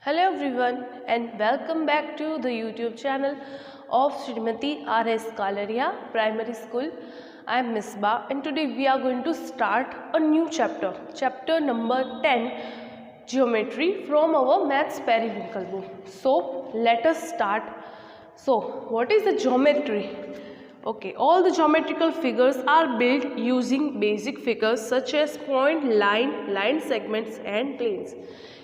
Hello everyone and welcome back to the YouTube channel of Srimati R.S. Kalaria Primary School. I am Misbah and today we are going to start a new chapter number 10, Geometry, from our Maths Periwinkle book. So let us start. So what is the geometry? Okay, all the geometrical figures are built using basic figures such as point, line segments and planes.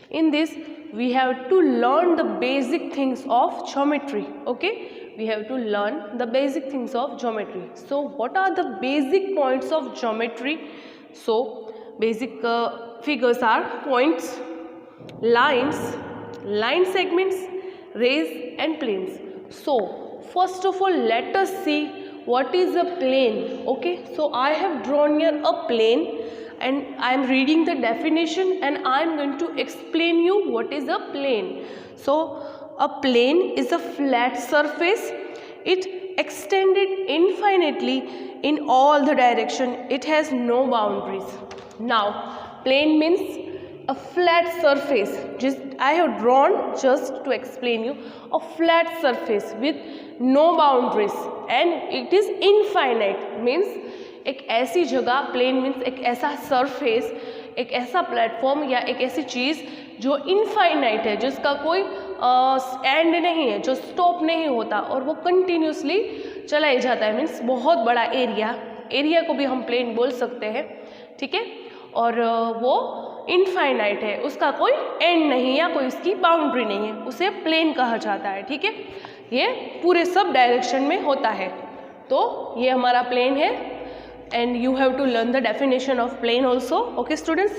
In this we have to learn the basic things of geometry. Okay, we have to learn the basic things of geometry. So what are the basic points of geometry? So basic figures are points, lines, line segments, rays and planes. So first of all let us see what is a plane. Okay, so I have drawn here a plane and I am reading the definition and I am going to explain you what is a plane. So a plane is a flat surface. It extended infinitely in all the direction. It has no boundaries. Now plane means a flat surface. Just I have drawn just to explain you a flat surface with no boundaries and it is infinite. Means एक ऐसी जगह, plane means एक ऐसा surface, एक ऐसा platform या एक ऐसी चीज़ जो इनफाइनाइट है, जिसका कोई एंड नहीं है, जो स्टॉप नहीं होता और वो कंटिन्यूसली चला ही जाता है. मीन्स बहुत बड़ा एरिया को भी हम प्लेन बोल सकते हैं. ठीक है, और वो इनफाइनाइट है, उसका कोई एंड नहीं या कोई उसकी बाउंड्री नहीं है, उसे प्लेन कहा जाता है. ठीक है, ये पूरे सब डायरेक्शन में होता है. तो ये हमारा प्लेन है. And you have to learn the definition of plane also. Okay students,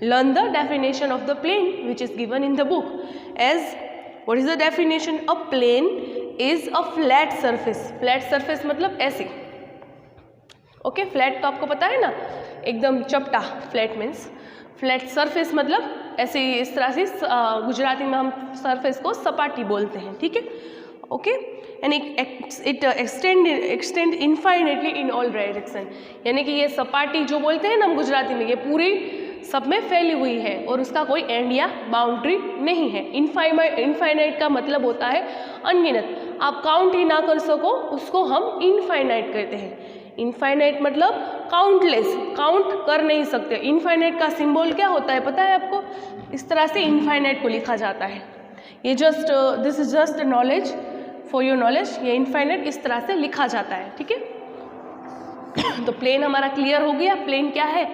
learn the definition of the plane which is given in the book. As what is the definition? A plane is a flat surface. Flat surface मतलब ऐसे. Okay, flat तो आपको पता है ना, एकदम चपटा. Flat means flat surface मतलब ऐसे, इस तरह से गुजराती में हम surface को सपाटी बोलते हैं. ठीक है, ओके. यानी it extend infinitely in all direction. यानी कि ये सपाटी जो बोलते हैं ना हम गुजराती में, ये पूरी सब में फैली हुई है और उसका कोई एंड या बाउंड्री नहीं है. इनफाइनाइट का मतलब होता है अनगिनत. आप काउंट ही ना कर सको उसको हम इनफाइनाइट कहते हैं. इनफाइनाइट मतलब काउंटलेस, काउंट कर नहीं सकते. इनफाइनाइट का सिंबल क्या होता है पता है आपको? इस तरह से इनफाइनाइट को लिखा जाता है. ये this is just knowledge for your knowledge. ये इनफाइनाइट इस तरह से लिखा जाता है. ठीक है, तो प्लेन हमारा क्लियर हो गया. प्लेन क्या है,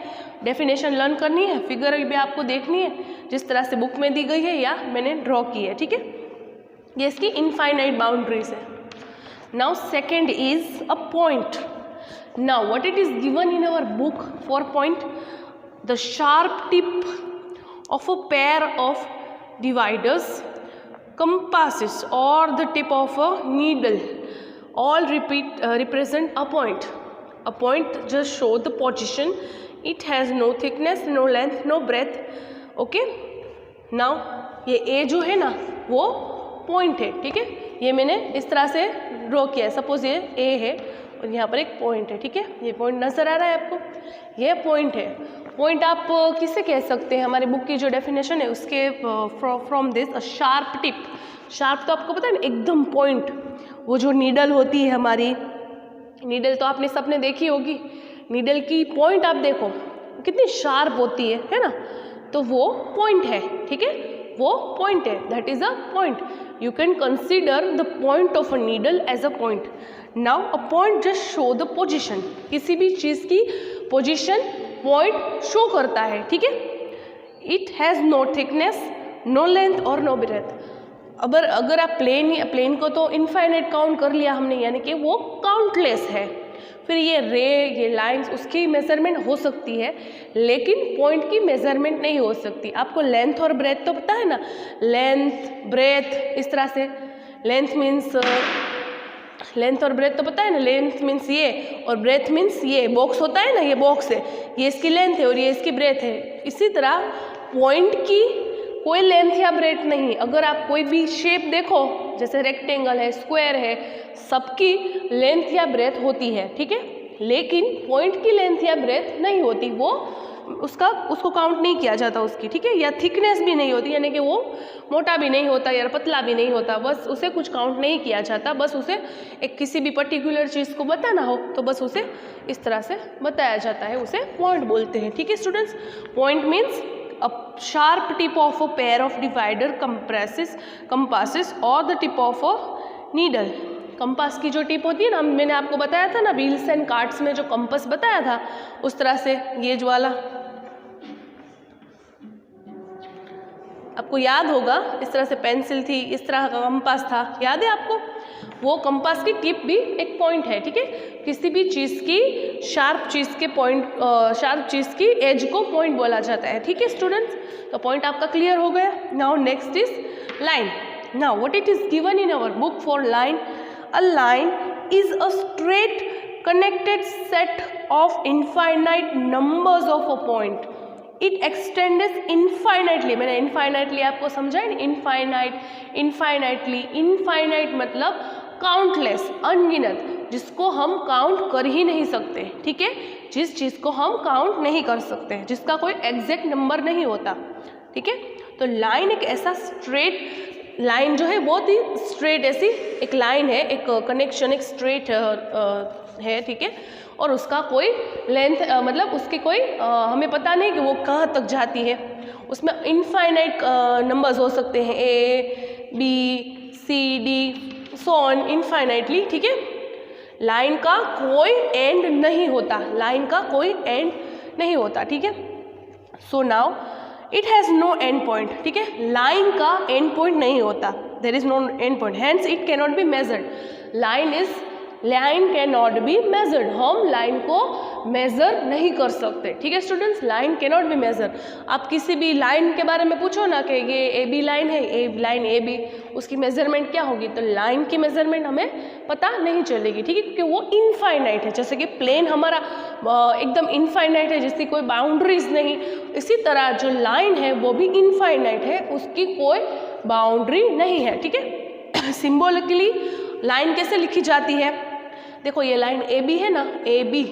डेफिनेशन लर्न करनी है, फिगर भी आपको देखनी है जिस तरह से बुक में दी गई है या मैंने ड्रॉ की है. ठीक है, ये इसकी इनफाइनाइट बाउंड्रीज है. Now second is a point. Now what it is given in our book for point? The sharp tip of a pair of dividers, compasses or the tip of a needle all represent a point. A point just show the position. It has no thickness, no length, no breadth. Okay, now ये A जो है ना वो point है. ठीक है, ये मैंने इस तरह से ड्रॉ किया है. सपोज ये A है और यहाँ पर एक पॉइंट है. ठीक है, ये पॉइंट नजर आ रहा है आपको, ये पॉइंट है. पॉइंट आप किसे कह सकते हैं? हमारे बुक की जो डेफिनेशन है उसके from this a sharp tip. Sharp तो आपको पता है ना, एकदम पॉइंट. वो जो नीडल होती है हमारी, नीडल तो आपने सबने देखी होगी. नीडल की पॉइंट आप देखो कितनी शार्प होती है ना, तो वो पॉइंट है. ठीक है, वो पॉइंट है, that is a point. You can consider the point of a needle as a point. Now a point just show the position. किसी भी चीज़ की पोजिशन पॉइंट शो करता है. ठीक है, it has no thickness, no length और no breadth. अगर आप प्लेन को तो इनफाइनाइट काउंट कर लिया हमने, यानी कि वो काउंटलेस है. फिर ये रे, ये लाइंस, उसकी मेजरमेंट हो सकती है लेकिन पॉइंट की मेजरमेंट नहीं हो सकती. आपको लेंथ और ब्रेथ तो पता है ना, लेंथ ब्रेथ इस तरह से. लेंथ मीन्स लेंथ और ब्रेथ तो पता है ना. लेंथ मीन्स ये और ब्रेथ मीन्स ये बॉक्स होता है ना, ये बॉक्स है, ये इसकी लेंथ है और ये इसकी ब्रेथ है. इसी तरह पॉइंट की कोई लेंथ या ब्रेथ नहीं. अगर आप कोई भी शेप देखो, जैसे रेक्टेंगल है, स्क्वायर है, सबकी लेंथ या ब्रेथ होती है. ठीक है, लेकिन पॉइंट की लेंथ या ब्रेथ नहीं होती, वो उसको काउंट नहीं किया जाता उसकी, ठीक है। या थिकनेस भी नहीं होती, यानी कि वो मोटा भी नहीं होता या पतला भी नहीं होता, बस उसे कुछ काउंट नहीं किया जाता, बस उसे एक किसी भी पर्टिकुलर चीज़ को बताना हो तो बस उसे इस तरह से बताया जाता है, उसे पॉइंट बोलते हैं, ठीक है students. Point means a sharp tip of a pair of divider compasses or the tip of a needle। Compass की जो टिप होती है ना, मैंने आपको बताया था ना व्हील्स एंड कार्ट्स में जो कंपास बताया था, उस तरह से ये जो वाला आपको याद होगा, इस तरह से पेंसिल थी, इस तरह का कंपास था, याद है आपको? वो कंपास की टिप भी एक पॉइंट है, ठीक है। किसी भी चीज़ की शार्प चीज़ के पॉइंट, शार्प चीज़ की एज को पॉइंट बोला जाता है, ठीक है स्टूडेंट्स। तो पॉइंट आपका क्लियर हो गया। Now next is line. Now what it is given in our book for line. A line is a straight connected set of infinite numbers of a point. It extends infinitely. मैंने infinitely आपको समझा है, infinite, infinitely. Infinite मतलब countless, अनगिनत, जिसको हम count कर ही नहीं सकते, ठीक है। जिस चीज़ को हम काउंट नहीं कर सकते, जिसका कोई एग्जैक्ट नंबर नहीं होता, ठीक है। तो लाइन एक ऐसा स्ट्रेट लाइन जो है, बहुत ही स्ट्रेट ऐसी एक लाइन है, एक कनेक्शन, एक स्ट्रेट है, ठीक है। और उसका कोई लेंथ मतलब उसके कोई हमें पता नहीं कि वो कहाँ तक जाती है। उसमें इनफाइनाइट नंबर्स हो सकते हैं, A B C D so on, infinitely, ठीक है। लाइन का कोई एंड नहीं होता, लाइन का कोई एंड नहीं होता, ठीक है। So now it has no end point, ठीक है। लाइन का एंड पॉइंट नहीं होता, there is no end point, hence it can not be measured. Line can not be measured. हम लाइन को मेजर नहीं कर सकते, ठीक है students. Line can not be measure. आप किसी भी लाइन के बारे में पूछो ना कि ये ए बी लाइन है, ए लाइन ए बी, उसकी मेजरमेंट क्या होगी, तो लाइन की मेजरमेंट हमें पता नहीं चलेगी, ठीक है, क्योंकि वो इनफाइनाइट है। जैसे कि प्लेन हमारा एकदम इनफाइनाइट है, जिसकी कोई बाउंड्रीज नहीं, इसी तरह जो लाइन है वो भी इनफाइनाइट है, उसकी कोई बाउंड्री नहीं है, ठीक है। सिंबॉलिकली लाइन कैसे लिखी जाती है, देखो ये लाइन ए बी है ना, ए बी,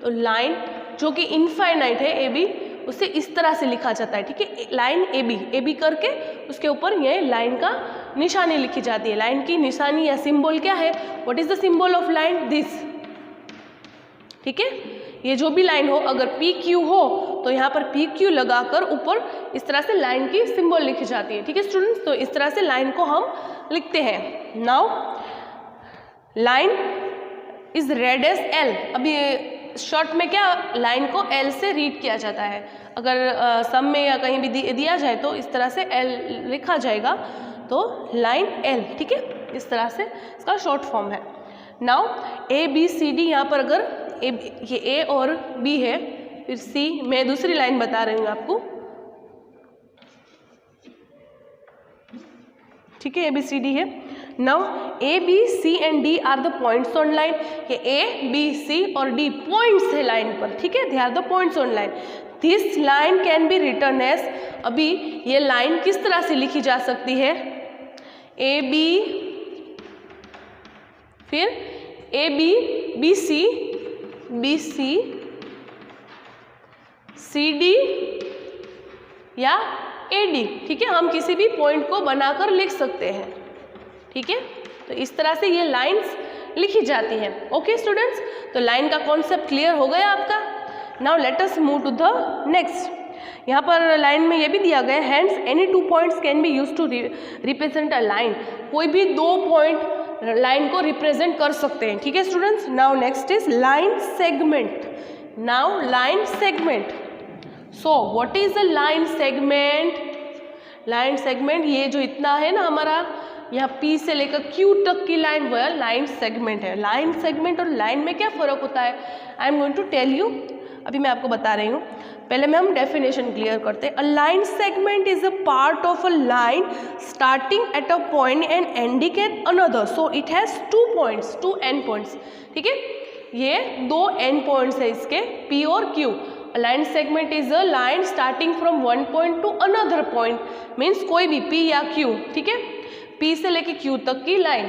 तो लाइन जो कि इनफाइनाइट है ए बी, उसे इस तरह से लिखा जाता है, ठीक है। लाइन ए बी करके उसके ऊपर ये लाइन का निशानी लिखी जाती है। लाइन की निशानी या सिंबल क्या है, what is the symbol of line, this, ठीक है। ये जो भी लाइन हो, अगर पी क्यू हो तो यहाँ पर पी क्यू लगाकर ऊपर इस तरह से लाइन की सिंबल लिखी जाती है, ठीक है स्टूडेंट्स। तो इस तरह से लाइन को हम लिखते हैं। Now line is read as L. अभी शॉर्ट में क्या, लाइन को एल से रीड किया जाता है। अगर सम में या कहीं भी दिया जाए तो इस तरह से एल लिखा जाएगा, तो लाइन एल, ठीक है, इस तरह से इसका शॉर्ट फॉर्म है। Now A B C D, यहाँ पर अगर ये ए और बी है, फिर सी, मैं दूसरी लाइन बता रही हूँ आपको, ठीक है, ए बी सी डी है। Now A B C and D are the points on line. ये ए बी सी और डी पॉइंट्स है लाइन पर, ठीक है, they are the points on line. This line can be written as, अभी ये line किस तरह से लिखी जा सकती है, ए बी, फिर A B B C C D या ए डी, ठीक है। हम किसी भी पॉइंट को बनाकर लिख सकते हैं, ठीक है। तो इस तरह से ये लाइंस लिखी जाती हैं। ओके स्टूडेंट्स, तो लाइन का कॉन्सेप्ट क्लियर हो गया आपका। Now let us move to the next. यहाँ पर लाइन में ये भी दिया गया है, hence any two points can be use to represent a line. कोई भी दो पॉइंट लाइन को रिप्रेजेंट कर सकते हैं, ठीक है students. Now next is line segment. Now line segment, so what is a line segment. Line segment, ये जो इतना है ना हमारा, यहाँ P से लेकर Q तक की लाइन, वह लाइन सेगमेंट है। लाइन सेगमेंट और लाइन में क्या फ़र्क होता है, I am going to tell you, अभी मैं आपको बता रही हूँ। पहले में हम डेफिनेशन क्लियर करते हैं। A line segment is a part of a line starting at a point and ending at another, so it has two points, two end points, ठीक है। ये दो एंड पॉइंट्स है इसके, P और Q। A line segment is a line starting from one point to another point, means कोई भी P या Q, ठीक है, P से लेके Q तक की line.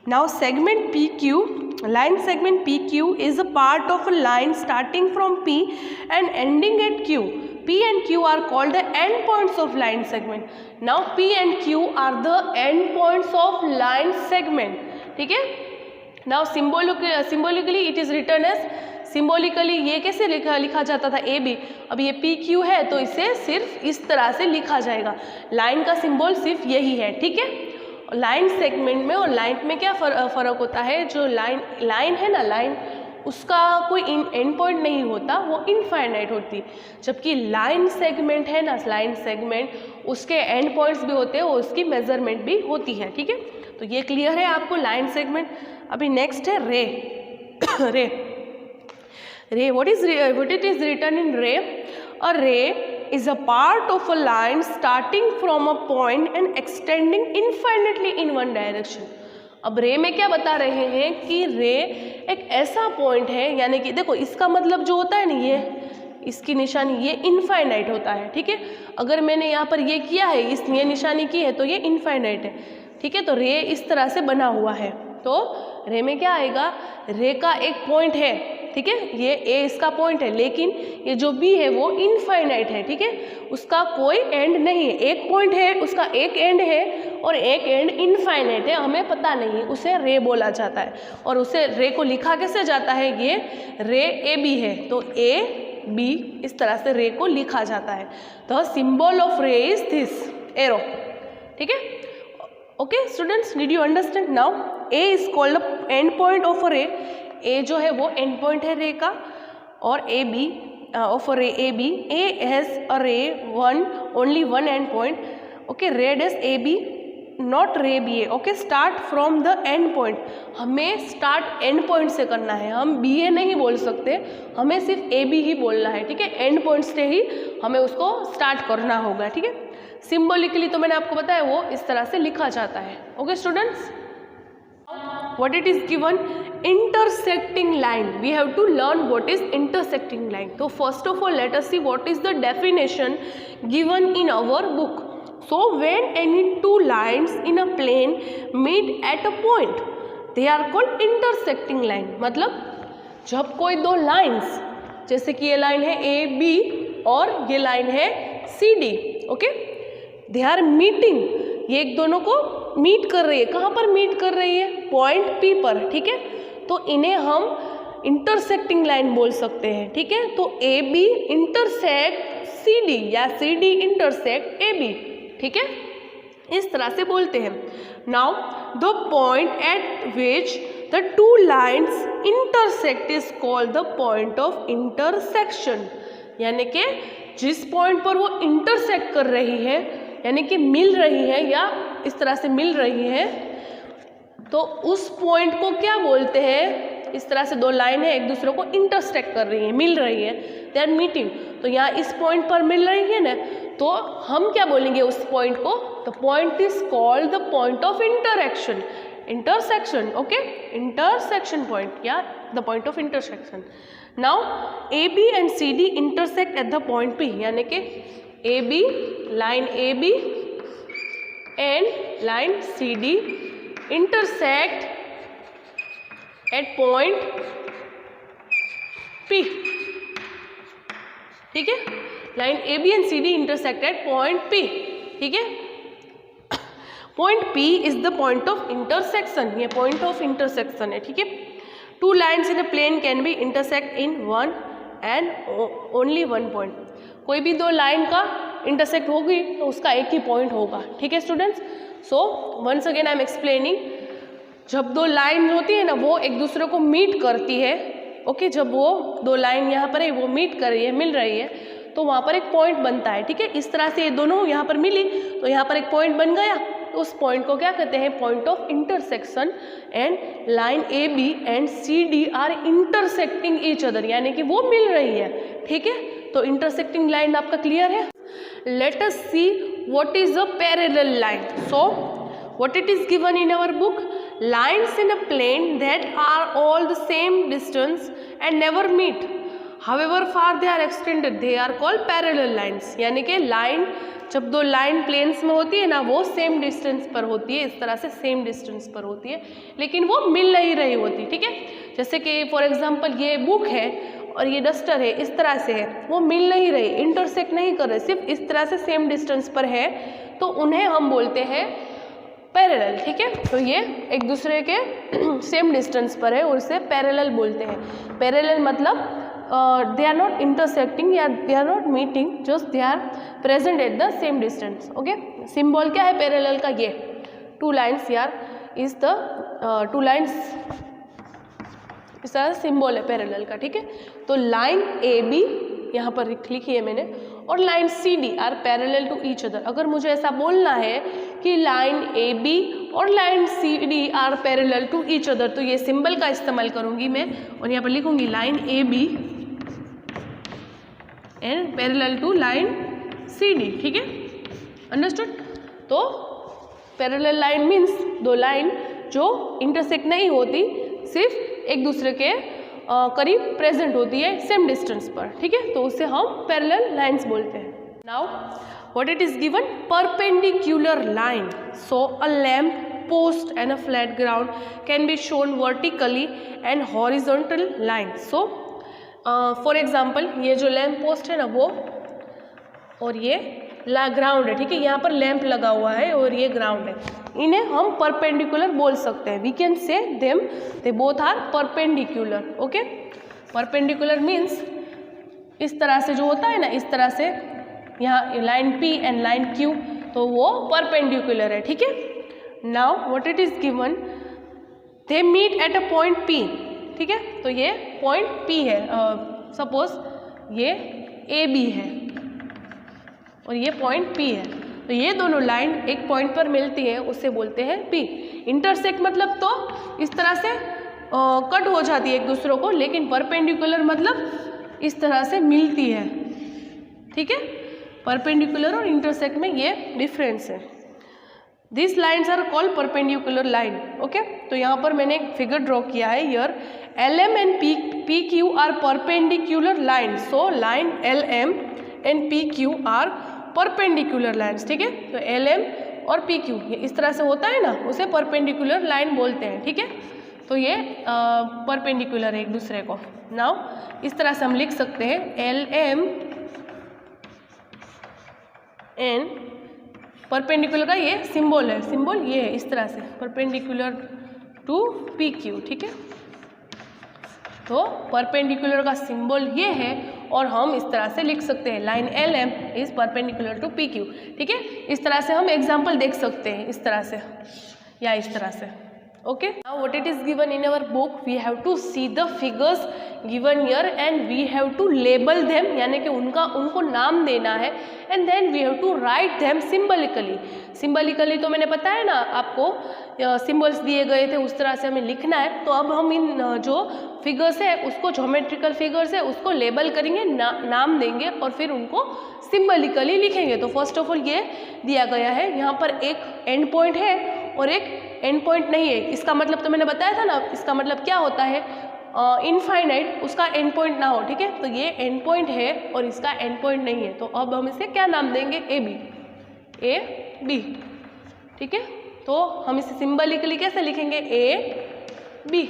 Now segment PQ line segment PQ is a part of a line starting from P and ending at Q. P and Q are called the end points of line segment. Now P and Q are the end points of line segment. ठीक है. Now symbolically it is written as, symbolically ये कैसे लिखा जाता था A B, अब ये P Q है तो इसे सिर्फ इस तरह से लिखा जाएगा. लाइन का सिंबल सिर्फ यही है. ठीक है. लाइन सेगमेंट में और लाइन में क्या फ़र्क होता है, जो लाइन है ना, लाइन उसका कोई एंड पॉइंट नहीं होता, वो इनफाइनाइट होती. जबकि लाइन सेगमेंट है ना, लाइन सेगमेंट उसके एंड पॉइंट्स भी होते हैं और उसकी मेजरमेंट भी होती है. ठीक है. तो ये क्लियर है आपको लाइन सेगमेंट. अभी नेक्स्ट है रे. रे what it is written in ray? A ray is a part of a line starting from a point and extending infinitely in one direction. अब रे में क्या बता रहे हैं कि रे एक ऐसा पॉइंट है, यानी कि देखो इसका मतलब जो होता है ना, ये इसकी निशानी ये इनफाइनाइट होता है. ठीक है. अगर मैंने यहाँ पर ये किया है, ये निशानी की है तो ये इनफाइनाइट है. ठीक है. तो रे इस तरह से बना हुआ है. तो रे में क्या आएगा, रे का एक पॉइंट है. ठीक है. ये ए इसका पॉइंट है, लेकिन ये जो बी है वो इनफाइनाइट है. ठीक है. उसका कोई एंड नहीं है. एक पॉइंट है, उसका एक एंड है और एक एंड इनफाइनाइट है, हमें पता नहीं, उसे रे बोला जाता है. और उसे रे को लिखा कैसे जाता है, ये रे ए बी है तो ए बी इस तरह से रे को लिखा जाता है. The symbol of ray is this arrow. ठीक है. Okay students, did you understand? Now A is called the end point of ray. A जो है वो एंड पॉइंट है रे का, और A B of ray A B, A has a ray one only one end point. Okay. Ray does A B not ray B A. Okay. Start from the end point. हमें start end point से करना है, हम B ए नहीं बोल सकते, हमें सिर्फ ए बी ही बोलना है. ठीक है. एंड पॉइंट से ही हमें उसको स्टार्ट करना होगा. ठीक है. सिम्बोलिकली तो मैंने आपको बताया वो इस तरह से लिखा जाता है. Okay students, what it is given, intersecting line. We have to learn what is intersecting line. So first of all let us see what is the definition given in our book. So when any two lines in a plane meet at a point, they are called intersecting line. मतलब जब कोई दो lines, जैसे कि ये line है A B और ये लाइन है C D. Okay. They are meeting, ये एक दोनों को मीट कर रही है. कहाँ पर मीट कर रही है? पॉइंट पी पर. ठीक है. तो इन्हें हम इंटरसेक्टिंग लाइन बोल सकते हैं. ठीक है. तो A B intersect C D या C D intersect A B. ठीक है. इस तरह से बोलते हैं. Now the point at which the two lines intersect is called the point of intersection. यानी कि जिस पॉइंट पर वो इंटरसेक्ट कर रही है, यानी कि मिल रही है या इस तरह से मिल रही है, तो उस पॉइंट को क्या बोलते हैं? इस तरह से दो लाइन है, एक दूसरे को इंटरसेक्ट कर रही है, मिल रही है, दे आर मीटिंग. तो यहाँ इस पॉइंट पर मिल रही है ना, तो हम क्या बोलेंगे उस पॉइंट को? The point is called the point of intersection. Okay. Intersection point या the point of intersection. Now A B and C D intersect at the point P. यानी कि A B, line A B and line C D intersect at point P. ठीक है. Line A B and C D intersect at point P. ठीक है. Point P is the point of intersection. ये point of intersection है. ठीक है. Two lines in a plane can be intersect in one and only one point. कोई भी दो line का इंटरसेक्ट होगी तो उसका एक ही पॉइंट होगा. ठीक है students. So once again I am explaining. जब दो लाइन होती है ना, वो एक दूसरे को मीट करती है. ओके. जब वो दो लाइन यहाँ पर है, वो मीट कर रही है, मिल रही है, तो वहाँ पर एक पॉइंट बनता है. ठीक है. इस तरह से ये दोनों यहाँ पर मिली तो यहाँ पर एक पॉइंट बन गया. तो उस पॉइंट को क्या कहते हैं? Point of intersection. And line A B and C D are intersecting each other, यानी कि वो मिल रही है. ठीक है. तो इंटरसेक्टिंग लाइन आपका क्लियर है. Let us see what is a parallel line. So what it is given in our book, lines in a plane that are all the same distance and never meet, however far they are extended, they are called parallel lines. यानी कि line जब दो line planes में होती है ना, वो same distance पर होती है, इस तरह से सेम डिस्टेंस पर होती है, लेकिन वो मिल नहीं रही होती, ठीक है। जैसे कि फॉर एग्जांपल ये बुक है और ये डस्टर है, इस तरह से है, वो मिल नहीं रही, इंटरसेक्ट नहीं कर रहे, सिर्फ इस तरह से सेम डिस्टेंस पर है, तो उन्हें हम बोलते हैं पैरेलल, ठीक है। तो ये एक दूसरे के सेम डिस्टेंस पर है और इसे पैरेलल बोलते हैं। पैरेलल मतलब they are not intersecting या they are not meeting, just they are present at the same distance, okay। Symbol क्या है पैरेलल का, ये टू लाइन्स यार इज द टू लाइन्स, इस तरह सिंबल है पैरेलल का, ठीक है। तो लाइन ए बी यहाँ पर लिखी है मैंने, और line C D are parallel to each other. अगर मुझे ऐसा बोलना है कि लाइन ए बी और line C D are parallel to each other, तो ये सिंबल का इस्तेमाल करूँगी मैं और यहाँ पर लिखूँगी line A B and parallel to line C D, ठीक है, अंडरस्टूड। तो पैरेलल लाइन मीन्स दो लाइन जो इंटरसेक्ट नहीं होती, सिर्फ एक दूसरे के करीब प्रेजेंट होती है सेम डिस्टेंस पर, ठीक है, तो उसे हम पैरेलल लाइन्स बोलते हैं। Now what it is given, perpendicular line, so a lamp post and a flat ground can be shown vertically and horizontal line. So for example ये जो लैम्प पोस्ट है ना वो, और ये ग्राउंड है, ठीक है, यहाँ पर लैंप लगा हुआ है और ये ग्राउंड है, इन्हें हम परपेंडिकुलर बोल सकते हैं। We can say them they both are perpendicular, okay. Perpendicular means इस तरह से जो होता है ना, इस तरह से यहाँ line P and line Q, तो वो परपेंडिकुलर है, ठीक है। Now what it is given, they meet at a point P, ठीक है, तो ये पॉइंट P है, सपोज ये AB है और ये पॉइंट P है, तो ये दोनों लाइन एक पॉइंट पर मिलती है, उससे बोलते हैं P। इंटरसेक्ट मतलब तो इस तरह से कट हो जाती है एक दूसरों को, लेकिन परपेंडिकुलर मतलब इस तरह से मिलती है, ठीक है। परपेंडिकुलर और इंटरसेक्ट में ये डिफरेंस है। This lines are called perpendicular line, okay. तो यहाँ पर मैंने एक फिगर ड्रॉ किया है, here LM and PQ are perpendicular line, so line LM and PQ are perpendicular lines, ठीक है। तो LM और PQ ये इस तरह से होता है ना, उसे परपेंडिकुलर लाइन बोलते हैं, ठीक है। तो ये परपेंडिकुलर है एक दूसरे को। नाउ इस तरह से हम लिख सकते हैं LM एंड परपेंडिकुलर का ये सिंबल है, सिंबल ये है इस तरह से परपेंडिकुलर टू PQ, ठीक है। तो परपेंडिकुलर का सिंबल ये है और हम इस तरह से लिख सकते हैं line LM is perpendicular to PQ, ठीक है। इस तरह से हम एग्जाम्पल देख सकते हैं, इस तरह से या इस तरह से, okay। Now what it is given in our book, we have to see the figures given here and we have to label them, यानी कि उनको नाम देना है, and then we have to write them symbolically। सिम्बलिकली तो मैंने बताया ना आपको, सिम्बल्स दिए गए थे उस तरह से हमें लिखना है। तो अब हम इन जो फिगर्स है उसको, ज्योमेट्रिकल फिगर्स है उसको लेबल करेंगे, नाम देंगे और फिर उनको सिम्बलिकली लिखेंगे। तो फर्स्ट ऑफ ऑल ये दिया गया है, यहाँ पर एक एंड पॉइंट है और एक एंड पॉइंट नहीं है। इसका मतलब तो मैंने बताया था ना, इसका मतलब क्या होता है, इनफाइनाइट, उसका एंड पॉइंट ना हो, ठीक है। तो ये एंड पॉइंट है और इसका एंड पॉइंट नहीं है, तो अब हम इसे क्या नाम देंगे, ए बी, ठीक है। तो हम इसे सिंबलिकली कैसे लिखेंगे, AB,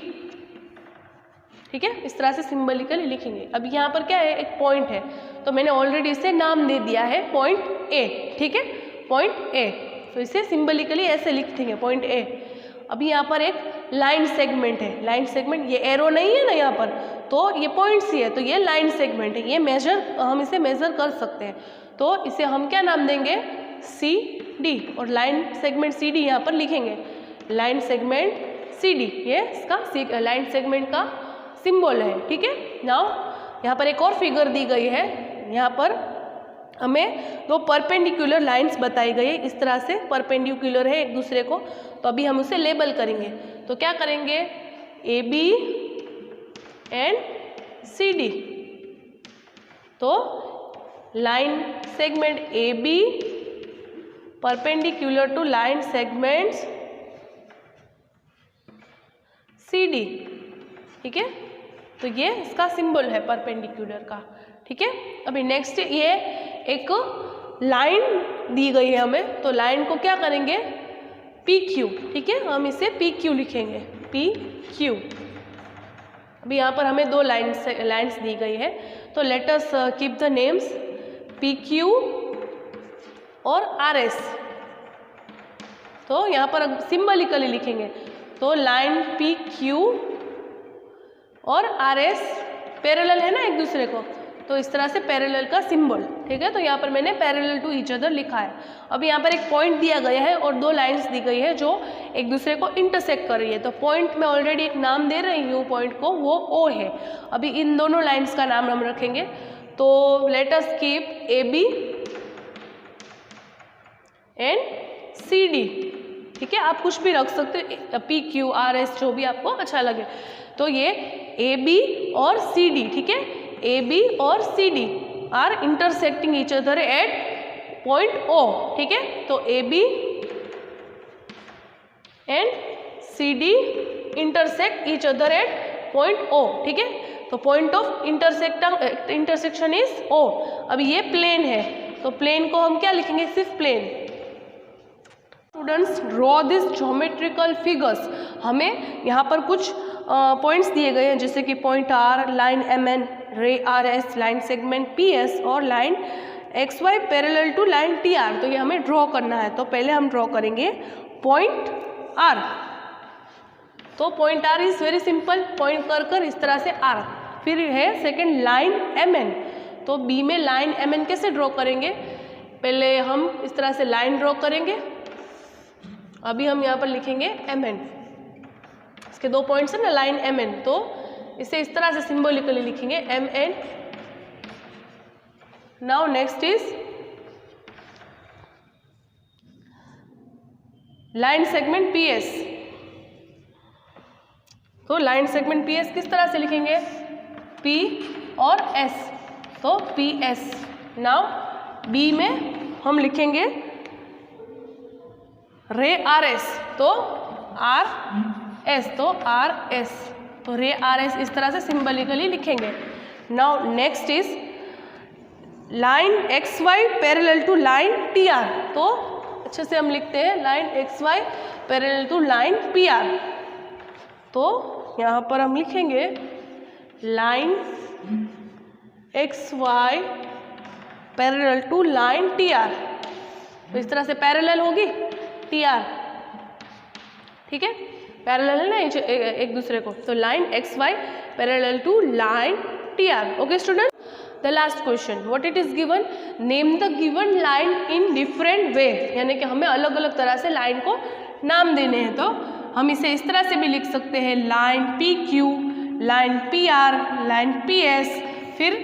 ठीक है, इस तरह से सिंबलिकली लिखेंगे। अब यहाँ पर क्या है, एक पॉइंट है, तो मैंने ऑलरेडी इसे नाम दे दिया है पॉइंट A, ठीक है, पॉइंट A। तो इसे सिंबलिकली ऐसे लिख देंगे पॉइंट A। अभी यहाँ पर एक लाइन सेगमेंट है, लाइन सेगमेंट, ये एरो नहीं है ना यहाँ पर, तो ये पॉइंट सी है, तो ये लाइन सेगमेंट है, ये मेजर, हम इसे मेजर कर सकते हैं। तो इसे हम क्या नाम देंगे, CD, और लाइन सेगमेंट CD यहाँ पर लिखेंगे, लाइन सेगमेंट CD, ये इसका लाइन सेगमेंट का सिंबल है, ठीक है। नाउ यहाँ पर एक और फिगर दी गई है, यहाँ पर हमें दो परपेंडिकुलर लाइंस बताई गई है, इस तरह से परपेंडिकुलर है एक दूसरे को। तो अभी हम उसे लेबल करेंगे, तो क्या करेंगे, AB एंड CD। तो line segment AB perpendicular to line segments CD, ठीक है। तो ये इसका सिंबल है परपेंडिकुलर का, ठीक है। अभी नेक्स्ट ये एक लाइन दी गई है हमें, तो लाइन को क्या करेंगे, पी क्यू, ठीक है, हम इसे पी क्यू लिखेंगे, पी क्यू। अभी यहाँ पर हमें दो लाइन्स दी गई है, तो let us keep the names P Q और आर एस। तो यहाँ पर सिंबलिकली लिखेंगे, तो लाइन पी क्यू और आर एस पैरेलल है ना एक दूसरे को, तो इस तरह से पैरेलल का सिंबल, ठीक है। तो यहाँ पर मैंने पैरेलल टू ईच अदर लिखा है। अब यहाँ पर एक पॉइंट दिया गया है और दो लाइंस दी गई है जो एक दूसरे को इंटरसेक्ट कर रही है। तो पॉइंट में ऑलरेडी एक नाम दे रही हूँ पॉइंट को, वो ओ है। अभी इन दोनों लाइंस का नाम हम रखेंगे, तो let us keep A B and C D, ठीक है। आप कुछ भी रख सकते हो, पी क्यू आर एस, जो भी आपको अच्छा लगे। तो ये ए बी और सी डी, ठीक है, ए बी और C D are intersecting each other at point O, ठीक है। तो A B and C D intersect each other at point O, ठीक है। तो point of intersection is O. अब ये प्लेन है, तो प्लेन को हम क्या लिखेंगे, सिर्फ plane. Students draw this geometrical figures. हमें यहाँ पर कुछ पॉइंट्स दिए गए हैं, जैसे कि point R, line M N, ray R S, line segment P S और line X Y parallel to line T R. तो ये हमें ड्रॉ करना है। तो पहले हम ड्रॉ करेंगे पॉइंट आर। तो point R is very simple, point कर इस तरह से आर। फिर है सेकेंड लाइन एम एन। तो बी में लाइन एम एन कैसे ड्रॉ करेंगे, पहले हम इस तरह से लाइन ड्रॉ करेंगे। अभी हम यहाँ पर लिखेंगे एम एन, इसके दो पॉइंट्स है ना, लाइन एम एन, तो इसे इस तरह से सिंबॉलिकली लिखेंगे M N. Now next is line segment P S. तो लाइन सेगमेंट पी एस किस तरह से लिखेंगे, पी और एस, तो पी एस। नाउ बी में हम लिखेंगे रे आर एस, तो आर एस, तो आर एस, तो रे आर एस इस तरह से सिंबलिकली लिखेंगे। Now next is line X Y parallel to line T R. तो अच्छे से हम लिखते हैं line X Y parallel to line P R. तो यहाँ पर हम लिखेंगे line X Y parallel to line T R. तो इस तरह से पैरेलल होगी टी आर, ठीक है, पैरेलल है ना एक दूसरे को। तो line X Y parallel to line T R. Okay student, the last question, what it is given, name the given line in different way. यानी कि हमें अलग अलग तरह से लाइन को नाम देने हैं। तो हम इसे इस तरह से भी लिख सकते हैं, line P Q, line P R, line P S, फिर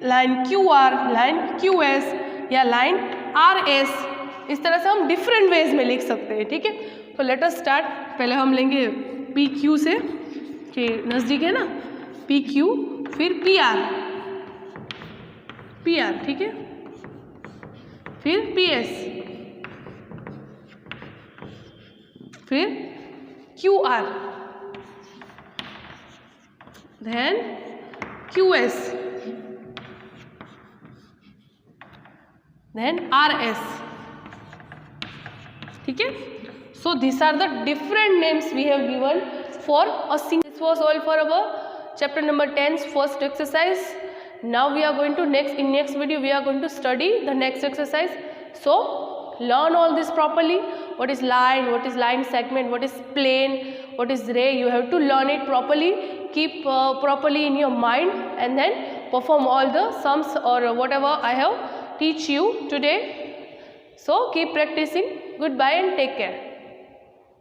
line Q R, line Q S, या लाइन आर एस। इस तरह से हम डिफरेंट वेज में लिख सकते हैं, ठीक है। तो लेट अस स्टार्ट। पहले हम लेंगे पी क्यू से, कि नज़दीक है ना, पी क्यू, फिर पी आर, ठीक है, फिर पी एस, फिर Q R, then Q S, then R S, ठीक है। So these are the different names we have given for a single. This was all for our chapter number 10's first exercise. Now we are going to in next video we are going to study the next exercise. So learn all this properly. What is line, what is line segment, what is plane, what is ray. You have to learn it properly. Keep properly in your mind and then perform all the sums or whatever I have teach you today. So keep practicing. Goodbye and take care.